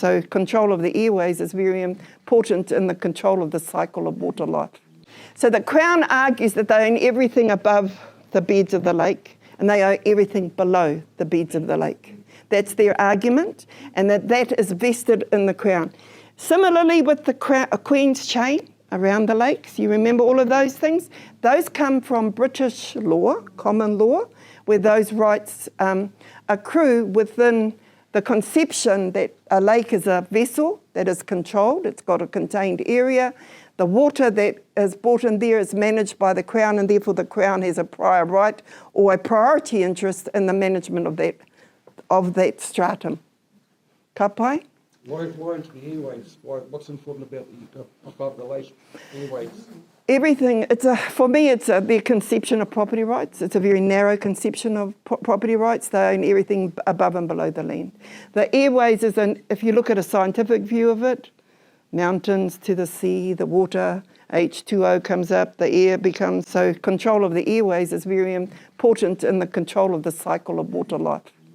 So control of the airways is very important in the control of the cycle of water life. So the Crown argues that they own everything above the beds of the lake and they own everything below the beds of the lake. That's their argument, and that is vested in the Crown. Similarly with the Queen's chain around the lakes, you remember all of those things? Those come from British law, common law, where those rights accrue within the conception that a lake is a vessel that is controlled, it's got a contained area. The water that is brought in there is managed by the Crown, and therefore the Crown has a prior right or a priority interest in the management of that stratum. Ka pai? Why into the airways? What's important about the lake airways? Everything, for me, it's their conception of property rights. It's a very narrow conception of property rights. They own everything above and below the land. The airways is, if you look at a scientific view of it, mountains to the sea, the water, H2O comes up, the air becomes, so control of the airways is very important in the control of the cycle of water life.